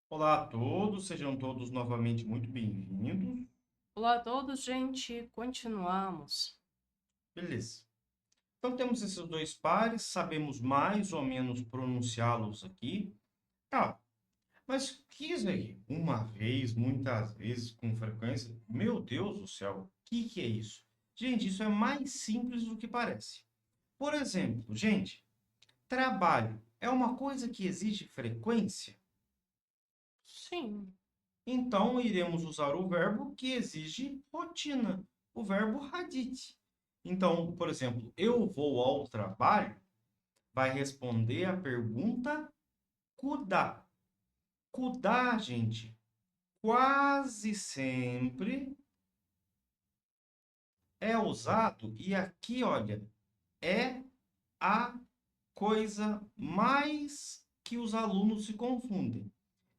Olá a todos, sejam todos novamente muito bem-vindos. Olá a todos, gente. Continuamos. Beleza. Então temos esses dois pares, sabemos mais ou menos pronunciá-los aqui. Tá, mas o que é isso aí? Uma vez, muitas vezes, com frequência? Meu Deus do céu, o que é isso? Gente, isso é mais simples do que parece. Por exemplo, gente, trabalho é uma coisa que exige frequência? Sim. Então, iremos usar o verbo que exige rotina, o verbo hadith. Então, por exemplo, eu vou ao trabalho, vai responder a pergunta kudá. Kudá, gente, quase sempre é usado, e aqui, olha, é a coisa mais que os alunos se confundem.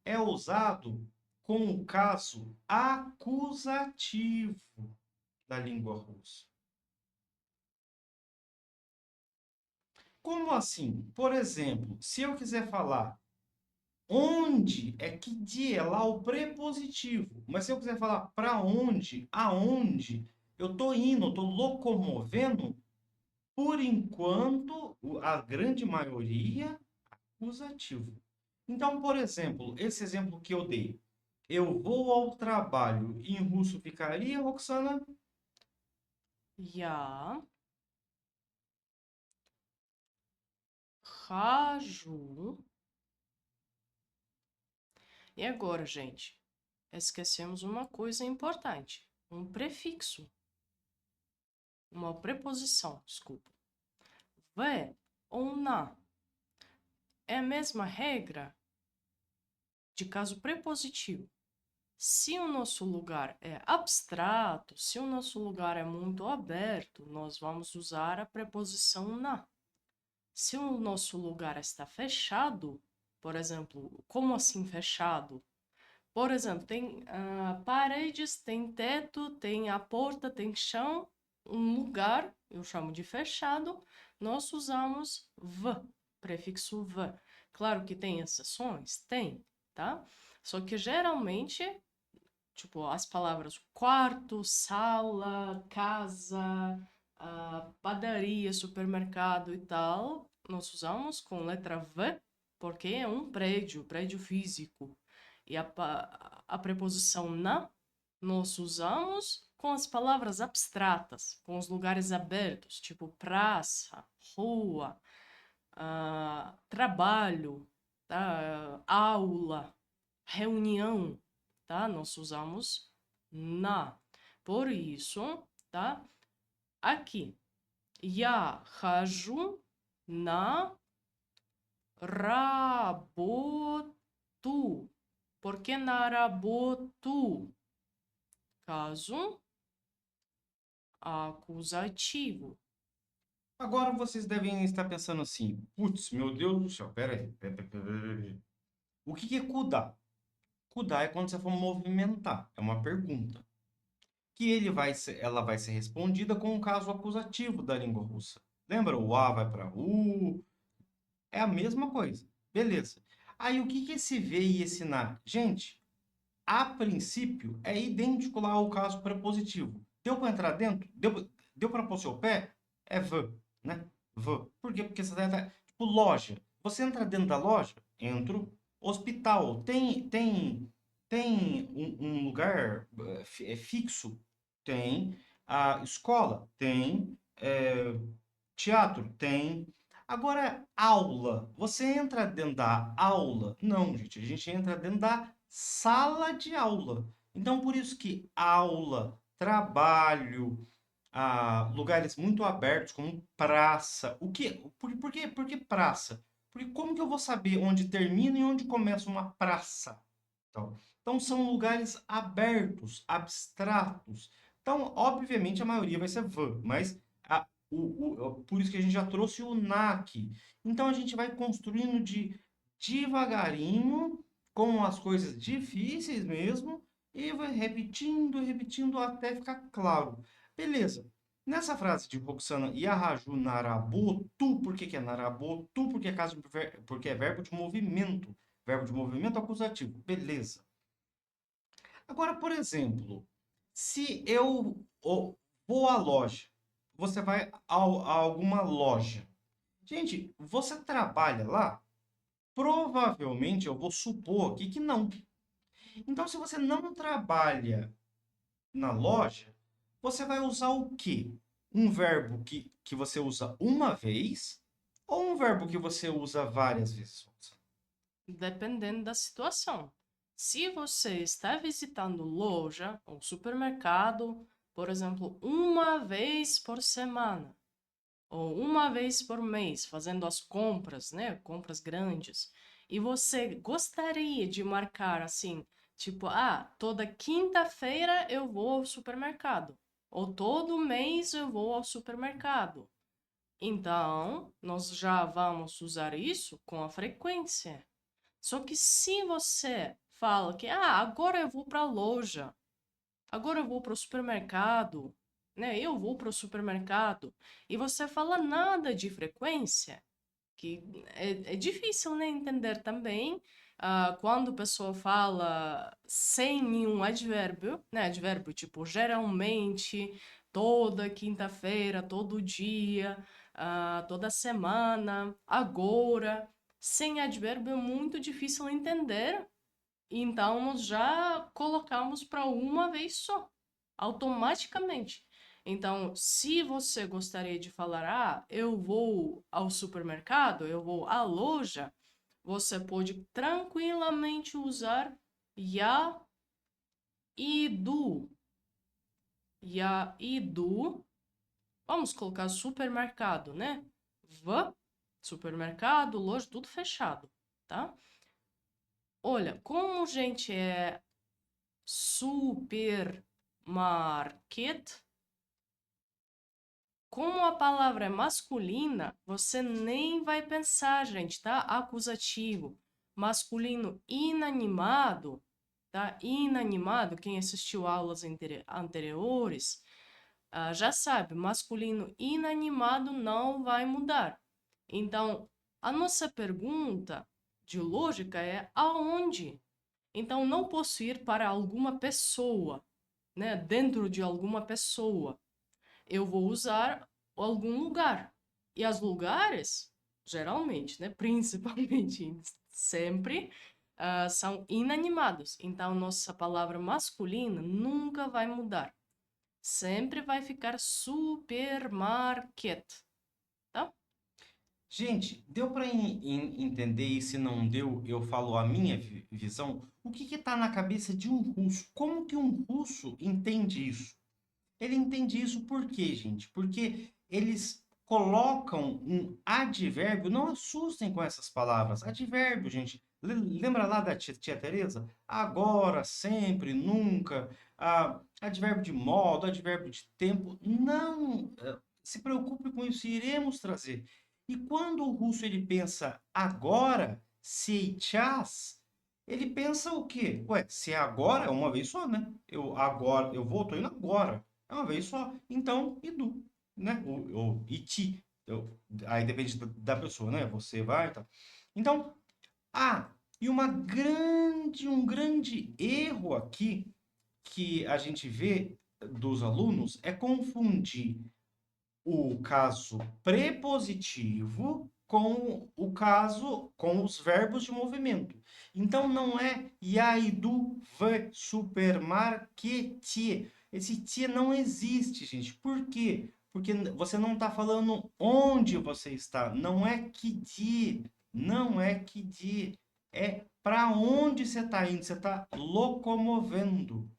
É usado com o caso acusativo da língua russa. Como assim? Por exemplo, se eu quiser falar onde é que dia é lá o prepositivo, mas se eu quiser falar para onde, aonde, eu estou indo, eu estou locomovendo, por enquanto, a grande maioria, acusativo. Então, por exemplo, esse exemplo que eu dei, eu vou ao trabalho, em russo ficaria, Roxana? Я хожу. E agora, gente? Esquecemos uma coisa importante. Um prefixo. Uma preposição, desculpa. V ou na. É a mesma regra de caso prepositivo. Se o nosso lugar é abstrato, se o nosso lugar é muito aberto, nós vamos usar a preposição na. Se o nosso lugar está fechado, por exemplo, como assim fechado? Por exemplo, tem paredes, tem teto, tem a porta, tem chão, um lugar, eu chamo de fechado, nós usamos v, prefixo v. Claro que tem exceções? Tem, tá? Só que geralmente, tipo, as palavras quarto, sala, casa, padaria, supermercado e tal, nós usamos com letra V, porque é um prédio, prédio físico. E a preposição na, nós usamos com as palavras abstratas, com os lugares abertos, tipo praça, rua, trabalho, tá? Aula, reunião, tá? Nós usamos na. Por isso, tá? Aqui, я хожу на работу. Por que na работу? Caso acusativo. Agora vocês devem estar pensando assim, putz, meu Deus do céu, pera aí. O que é kudá? Kudá é quando você for movimentar, é uma pergunta. Ela vai ser respondida com um caso acusativo da língua russa. Lembra? O A vai para U, é a mesma coisa. Beleza. Aí o que é esse V e esse na? Gente, a princípio é idêntico lá ao caso prepositivo. Deu para entrar dentro? Deu para pôr seu pé? É V, né? V. Por quê? Porque você tá, tipo, loja. Você entra dentro da loja? Entro. Hospital. Tem um lugar fixo? Tem. A escola? Tem. Teatro? Tem. Agora, aula. Você entra dentro da aula? Não, gente. A gente entra dentro da sala de aula. Então, por isso que aula, trabalho, lugares muito abertos, como praça. O que? Por que praça? Porque como que eu vou saber onde termina e onde começa uma praça? Então são lugares abertos, abstratos. Então, obviamente, a maioria vai ser van, mas por isso que a gente já trouxe o NAC. Então, a gente vai construindo devagarinho, com as coisas difíceis mesmo, e vai repetindo, repetindo até ficar claro. Beleza. Nessa frase de Roxana, Yaraju Narabotu, por que que é Narabotu? Porque é verbo de movimento. verbo de movimento acusativo. Beleza. Agora, por exemplo, se eu vou à loja, você vai a alguma loja. Gente, você trabalha lá? Provavelmente eu vou supor aqui que não. Então, se você não trabalha na loja, você vai usar o quê? Um verbo que você usa uma vez ou um verbo que você usa várias vezes? Dependendo da situação. Se você está visitando loja ou supermercado, por exemplo, uma vez por semana ou uma vez por mês, fazendo as compras, né? Compras grandes, e você gostaria de marcar assim, tipo, toda quinta-feira eu vou ao supermercado, ou todo mês eu vou ao supermercado. Então, nós já vamos usar isso com a frequência. Só que se você fala que agora eu vou para a loja, agora eu vou para o supermercado, né? Eu vou para o supermercado e você fala nada de frequência, que é difícil, né, entender também quando a pessoa fala sem nenhum advérbio, né? Advérbio tipo geralmente, toda quinta-feira, todo dia, toda semana, agora. Sem advérbio é muito difícil entender, então nós já colocamos para uma vez só, automaticamente. Então, se você gostaria de falar, eu vou ao supermercado, eu vou à loja, você pode tranquilamente usar já ido. Já ido. Vamos colocar supermercado, né? V, supermercado, loja, tudo fechado, tá? Olha, como gente é supermarket, como a palavra é masculina, você nem vai pensar, gente, tá? Acusativo. Masculino inanimado, tá? Inanimado, quem assistiu aulas anteriores, já sabe, masculino inanimado não vai mudar. Então, a nossa pergunta de lógica é aonde? Então, não posso ir para alguma pessoa, né? Dentro de alguma pessoa. Eu vou usar algum lugar. E os lugares, geralmente, né? Principalmente, sempre, são inanimados. Então, nossa palavra masculina nunca vai mudar. Sempre vai ficar supermarket, tá? Gente, deu para entender e se não deu, eu falo a minha visão. O que está na cabeça de um russo? Como que um russo entende isso? Ele entende isso por quê, gente? Porque eles colocam um advérbio, não assustem com essas palavras. Advérbio, gente. Lembra lá da tia Teresa? Agora, sempre, nunca. Advérbio de modo, advérbio de tempo. Não se preocupe com isso, iremos trazer. E quando o russo ele pensa agora, сейчас, ele pensa o quê? Ué, se é agora, é uma vez só, né? Eu agora, eu vou, tô indo agora. É uma vez só. Então, idu, né? Ou iti. Aí depende da pessoa, né? Você vai e tal. Então, e um grande erro aqui que a gente vê dos alunos é confundir o caso prepositivo com os verbos de movimento. Então não é я иду в супермаркете. Esse tia não existe, gente. Por quê? Porque você não está falando onde você está. Não é que dia. Não é que dia. É para onde você está indo. Você está locomovendo.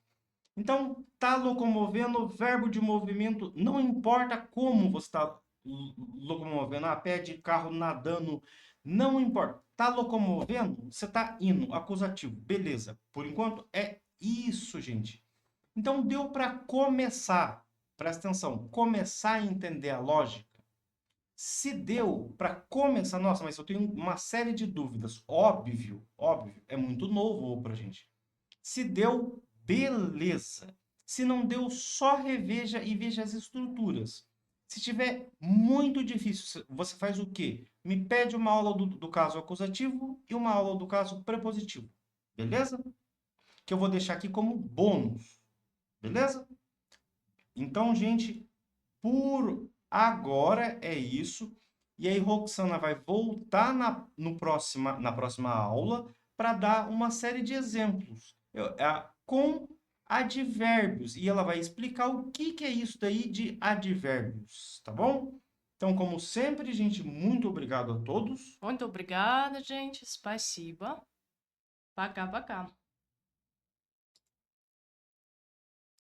Então, tá locomovendo, verbo de movimento, não importa como você está locomovendo, a pé, de carro, nadando, não importa. Tá locomovendo, você tá indo, acusativo, beleza. Por enquanto é isso, gente. Então deu para começar, presta atenção, começar a entender a lógica. Se deu para começar, nossa, mas eu tenho uma série de dúvidas. Óbvio, óbvio, é muito novo para gente. Se deu, beleza. Se não deu, só reveja e veja as estruturas. Se tiver muito difícil, você faz o quê? Me pede uma aula do caso acusativo e uma aula do caso prepositivo. Beleza? Que eu vou deixar aqui como bônus. Beleza? Então, gente, por agora é isso. E aí, Roxana vai voltar na próxima aula para dar uma série de exemplos com advérbios. E ela vai explicar o que, que é isso daí de advérbios, tá bom? Então, como sempre, gente, muito obrigado a todos. Muito obrigada, gente. Спасибо. Пока-пока.